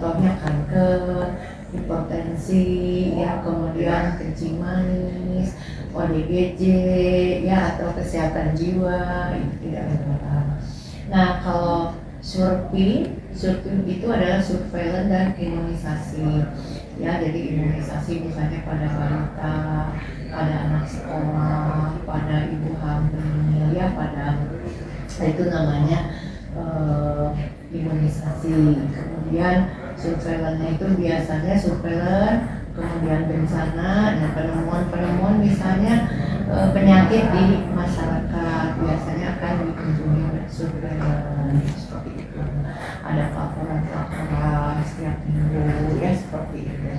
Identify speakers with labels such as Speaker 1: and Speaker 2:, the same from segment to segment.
Speaker 1: contohnya kanker, hipertensi, ya, kemudian kencing manis, ODGJ, ya, atau kesehatan jiwa, itu tidak menular. Nah, kalau surfing itu adalah surveillance dan imunisasi, ya, jadi imunisasi misalnya pada balita, pada anak sekolah, pada ibu hamil, ya, itu namanya imunisasi. Kemudian surveillance itu biasanya surveillance, kemudian bencana dan penemuan misalnya penyakit di masyarakat biasanya akan dikunjungi surveillance seperti itu. Ada laporan setiap minggu, ya, seperti itu.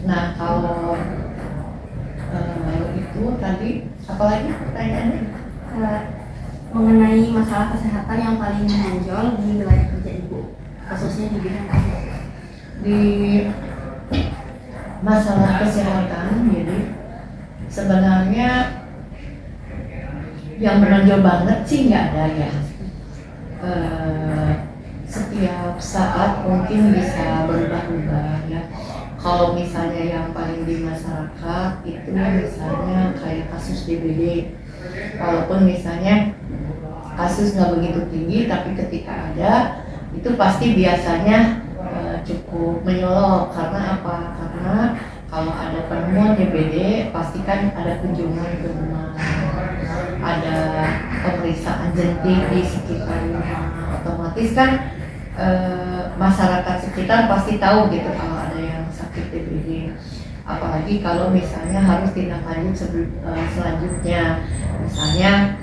Speaker 1: Nah, kalau itu tadi apalagi pertanyaannya?
Speaker 2: Mengenai masalah kesehatan yang paling menonjol di wilayah kerja Ibu, khususnya di bidang apa?
Speaker 1: Di masalah kesehatan, jadi sebenarnya yang menonjol banget sih nggak ada ya. Setiap saat mungkin bisa berubah-ubah, ya. Kalau misalnya yang paling di masyarakat itu misalnya kayak kasus DBD, walaupun misalnya kasus nggak begitu tinggi, tapi ketika ada itu pasti biasanya cukup menyolok. Karena apa? Karena kalau ada penemuan DBD pasti kan ada kunjungan ke rumah, ada pemeriksaan jentik di sekitar rumah, otomatis kan masyarakat sekitar pasti tahu gitu kalau ada yang sakit DBD. Apalagi kalau misalnya harus tindak lanjut selanjutnya, misalnya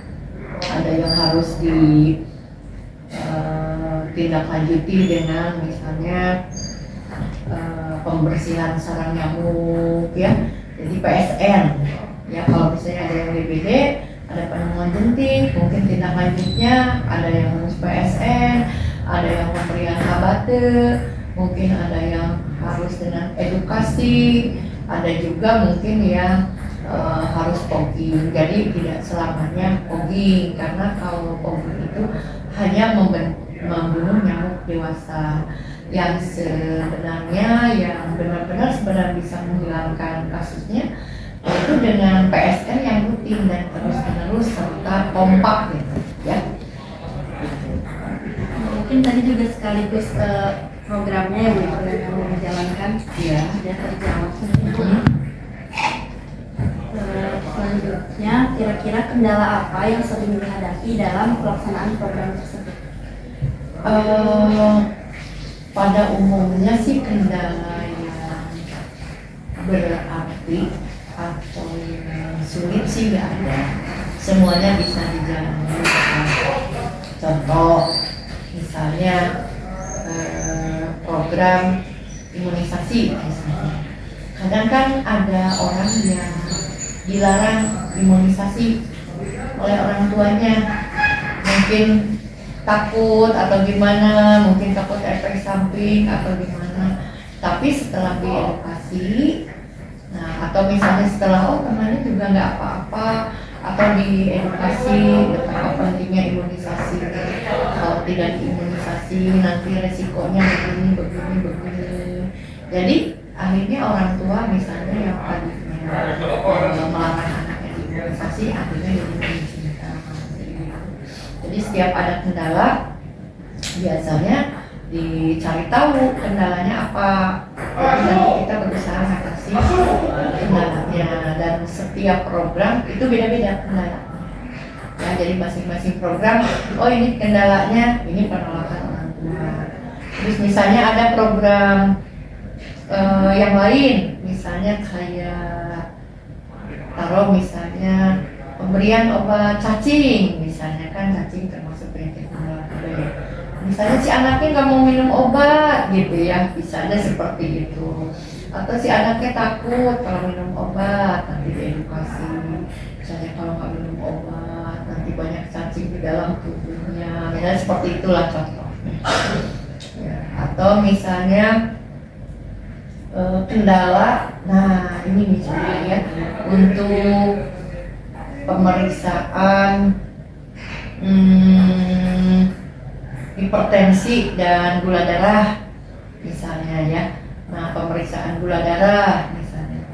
Speaker 1: ada yang harus ditindaklanjuti dengan misalnya pembersihan sarang nyamuk, ya, jadi PSN, ya. Kalau misalnya ada yang DBD, ada penemuan jentik, mungkin tindak lanjutnya ada yang harus PSN, ada yang pemberian habate, mungkin ada yang harus dengan edukasi, ada juga mungkin yang harus fogging. Jadi tidak selamanya fogging, karena kalau fogging itu hanya membunuh nyamuk dewasa. Yang sebenarnya yang benar-benar sebenarnya bisa menghilangkan kasusnya itu dengan PSN yang rutin dan terus-menerus serta kompak, gitu, ya.
Speaker 2: Mungkin tadi juga sekaligus programnya yang yang menjalankan,
Speaker 1: ya,
Speaker 2: sudah terjawab. Selanjutnya, kira-kira kendala apa yang sering dihadapi dalam pelaksanaan program tersebut?
Speaker 1: Pada umumnya sih kendala yang berarti atau yang sulit sih nggak ada, semuanya bisa dijalani. Contoh misalnya program imunisasi misalnya, kadang kan ada orang yang dilarang imunisasi oleh orang tuanya, mungkin takut atau gimana, mungkin takut efek samping atau gimana. Tapi setelah diedukasi, nah, atau misalnya setelah temannya juga nggak apa-apa, atau diedukasi betapa pentingnya imunisasi, kalau tidak diimunisasi nanti resikonya begini. Jadi akhirnya orang tua misalnya yang tadinya melarang anaknya diimunisasi, akhirnya jadi mengizinkan. Jadi setiap ada kendala biasanya dicari tahu kendalanya apa, nanti kita berusaha mengatasi kendalanya. Dan setiap program itu beda-beda kendalanya, ya. Jadi masing-masing program, oh ini kendalanya, ini penolakan orang tua. Terus misalnya ada program yang lain, misalnya kayak taruh misalnya pemberian obat cacing, misalnya kan cacing termasuk penyakit menular juga, ya. Misalnya si anaknya nggak mau minum obat gitu, ya, bisa aja seperti itu. Atau si anaknya takut kalau minum obat, nanti diedukasi. Misalnya kalau nggak minum obat nanti banyak cacing di dalam tubuhnya, misalnya seperti itulah contohnya, ya. Atau misalnya kendala, nah ini misalnya, ya, untuk pemeriksaan hipertensi dan gula darah, misalnya ya. Nah, pemeriksaan gula darah misalnya.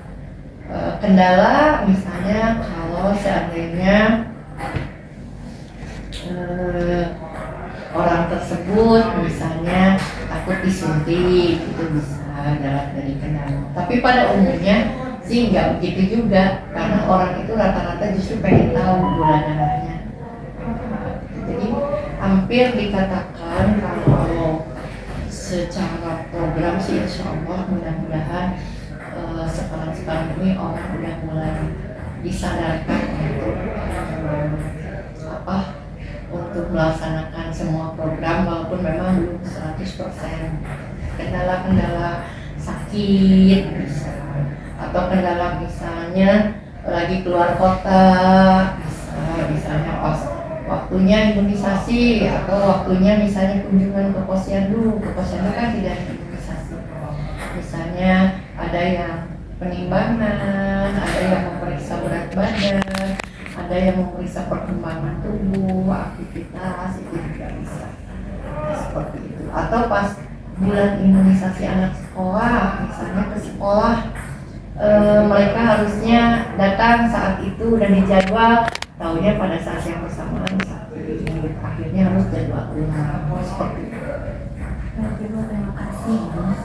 Speaker 1: Kendala misalnya kalau seandainya orang tersebut misalnya takut disuntik, itu bisa dari kendala. Tapi pada umumnya sih nggak begitu juga, karena orang itu rata-rata justru pengen tahu gula darahnya. Jadi hampir dikatakan kalau secara program sih insya Allah mudah-mudahan sekarang ini orang udah mulai disadarkan untuk melaksanakan semua program, walaupun memang belum 100%. Kendala-kendala sakit bisa, atau kendala misalnya lagi keluar kota, misalnya waktunya imunisasi, atau waktunya misalnya kunjungan ke posyandu. Ke posyandu kan tidak imunisasi. Misalnya ada yang penimbangan, ada yang memeriksa berat badan, ada yang memeriksa perkembangan tubuh, aktivitas, itu juga bisa seperti itu. Atau pas bulan imunisasi anak sekolah, misalnya ke sekolah, mereka harusnya datang saat itu dan dijadwal, tahunya pada saat yang bersamaan sakit, akhirnya harus jadwal ulang, seperti itu.
Speaker 2: Baik Ibu, terima kasih.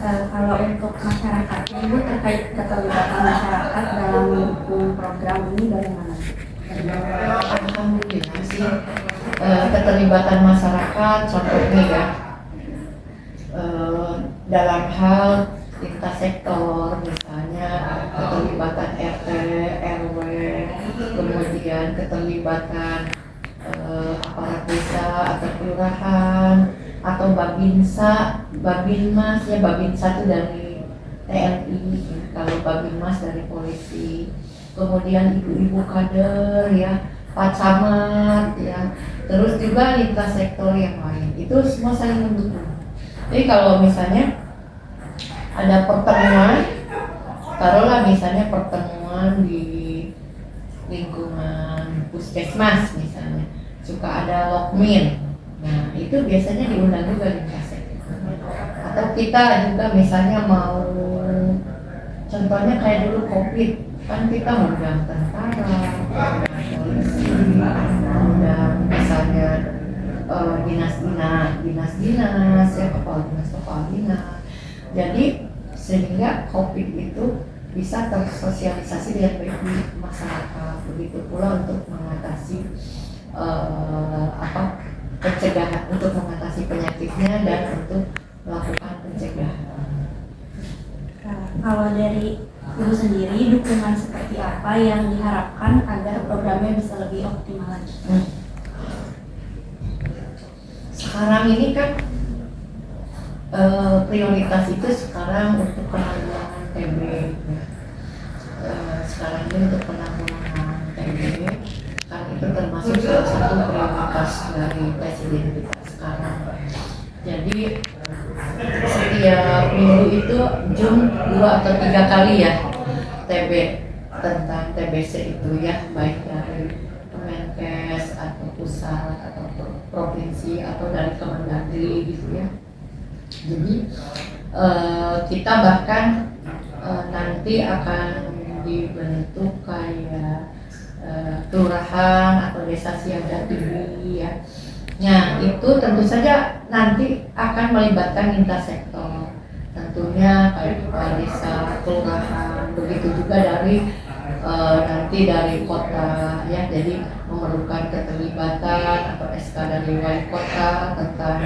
Speaker 2: Kalau untuk masyarakat, Ibu terkait keterlibatan masyarakat dalam mendukung program ini bagaimana?
Speaker 1: Alhamdulillah sih, keterlibatan masyarakat contohnya ya, dalam hal lintas sektor, misalnya keterlibatan RT, RW, kemudian keterlibatan aparat desa atau kelurahan, atau Babinsa, Babinmas ya, Babinsa itu dari TNI, kalau Babinmas dari polisi, kemudian ibu-ibu kader ya, Pak Camat ya, terus juga lintas sektor yang lain, itu semua saling mendukung. Jadi kalau misalnya ada pertemuan, taruhlah misalnya pertemuan di lingkungan puskesmas misalnya, suka ada lokmin, nah itu biasanya diundang juga lintas sektor. Atau kita juga misalnya mau, contohnya kayak dulu COVID, kan kita undang tentara, polisi, undang misalnya dinas-dinas ya, kepala dinas. Jadi sehingga COVID itu bisa tersosialisasi dengan baik di masyarakat. Begitu pula untuk mengatasi pencegahan, untuk mengatasi penyakitnya dan untuk melakukan pencegahan.
Speaker 2: Kalau dari Ibu sendiri, dukungan seperti apa yang diharapkan agar programnya bisa lebih optimal lagi?
Speaker 1: Sekarang ini kan prioritas itu sekarang untuk penanggulangan TB. Sekarang ini untuk penanggulangan TB, kan itu termasuk salah satu prioritas dari Presiden kita sekarang. Jadi setiap minggu itu Zoom 2 atau 3 kali ya TB, tentang TBC itu ya, baik dari Kemenkes atau pusat atau provinsi atau dari Kemendagri gitu ya. Jadi kita bahkan nanti akan dibentuk kayak kelurahan atau desa siaga tinggi ya. Nah itu tentu saja nanti akan melibatkan lintas sektor, tentunya kayak kepala desa, kelurahan, begitu juga dari nanti dari kota ya. Jadi memerlukan keterlibatan atau SK dari wali kota tentang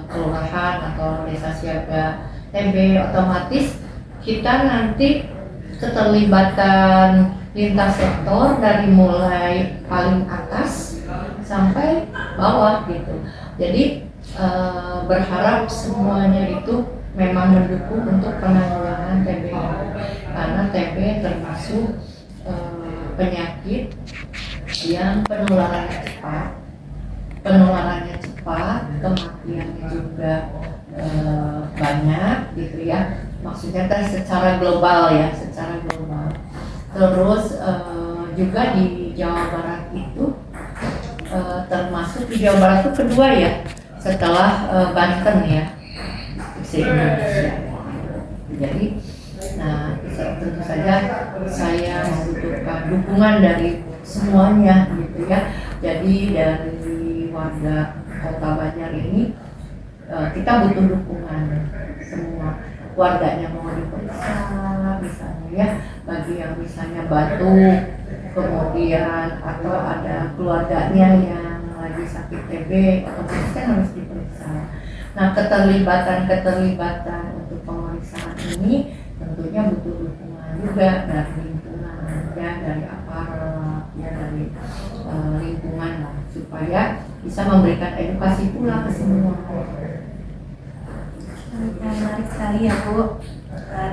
Speaker 1: kelurahan atau desa siaga TB. Otomatis kita nanti keterlibatan lintas sektor dari mulai paling atas sampai bawah gitu. Jadi berharap semuanya itu memang mendukung untuk penanggulangan TB, karena TB termasuk penyakit yang penularannya cepat, kematiannya juga banyak gitu ya. Maksudnya kan secara global ya, secara global. Terus juga di Jawa Barat itu termasuk di Jawa Barat itu kedua ya setelah Banten ya, bisa se-Indonesia. Jadi, nah tentu saja saya membutuhkan dukungan dari semuanya gitu ya. Jadi dari warga Kota Banjar ini kita butuh dukungan semua. Warganya mau diperiksa misalnya ya, bagi yang misalnya batuk, kemudian atau ada keluarganya yang lagi sakit TB, otomatis kan harus diperiksa. Nah, keterlibatan untuk pemeriksaan ini tentunya butuh dukungan juga dari lingkungan, ya dari aparat, ya dari lingkungan lah, supaya bisa memberikan edukasi pula ke semua.
Speaker 2: Menarik sekali ya Bu.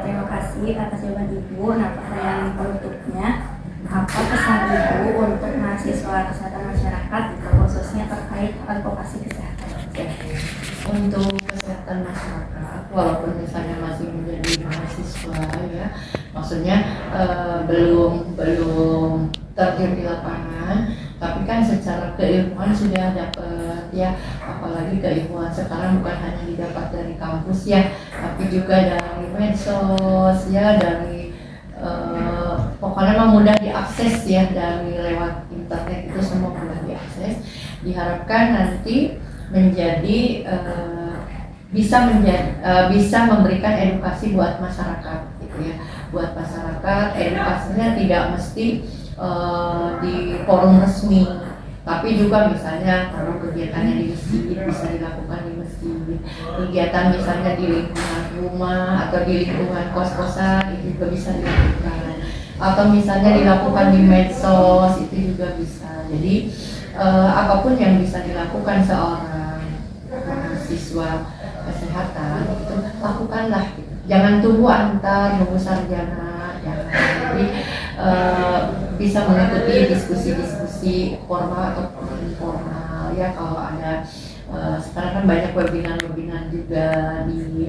Speaker 2: Terima kasih atas jawaban Ibu. Nah, pertanyaan penutupnya, apa pesan Ibu untuk mahasiswa kesehatan masyarakat, khususnya terkait advokasi kesehatan?
Speaker 1: Untuk kesehatan masyarakat, walaupun misalnya masih menjadi mahasiswa ya, maksudnya belum terjun di lapangan, tapi kan secara keilmuan sudah dapat ya, apalagi keilmuan sekarang bukan hanya didapat dari kampus ya, tapi juga dari medsos ya, dari pokoknya memang mudah diakses ya, dari lewat internet itu semua mudah diakses. Diharapkan nanti menjadi bisa memberikan edukasi buat masyarakat gitu ya, buat masyarakat. Edukasinya tidak mesti di forum resmi, tapi juga misalnya kalau kegiatannya di masjid bisa dilakukan di masjid, kegiatan misalnya di lingkungan rumah atau di lingkungan kos-kosan itu juga bisa dilakukan, atau misalnya dilakukan di medsos itu juga bisa. Jadi apapun yang bisa dilakukan seorang mahasiswa kesehatan itu lakukanlah gitu. Jangan tunggu nunggu sarjana, jangan. Jadi bisa mengikuti diskusi formal atau informal ya, kalau ada sekarang kan banyak webinar juga di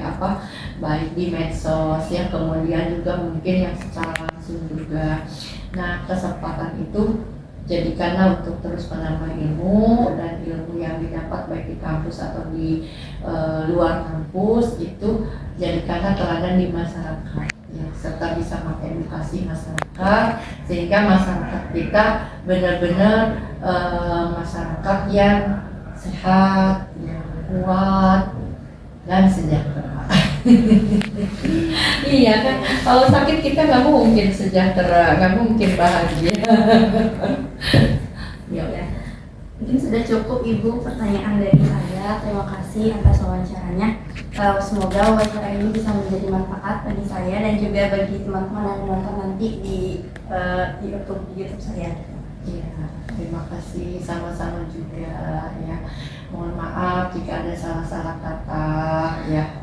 Speaker 1: baik di medsos ya, kemudian juga mungkin yang secara langsung juga. Nah, kesempatan itu jadikanlah untuk terus menambah ilmu, dan ilmu yang didapat baik di kampus atau di luar kampus itu jadikanlah teladan di masyarakat ya, serta bisa mengedukasi masyarakat sehingga masyarakat kita benar-benar masyarakat yang sehat, yang kuat dan sejahtera. Iya kan, kalau sakit kita nggak mungkin sejahtera, nggak mungkin bahagia.
Speaker 2: Ya. Mungkin sudah cukup Ibu pertanyaan dari saya. Terima kasih atas wawancaranya. Semoga wawancara ini bisa menjadi manfaat bagi saya dan juga bagi teman-teman yang menonton nanti di YouTube saya.
Speaker 1: Ya, terima kasih, sama-sama juga ya. Mohon maaf jika ada salah-salah kata ya.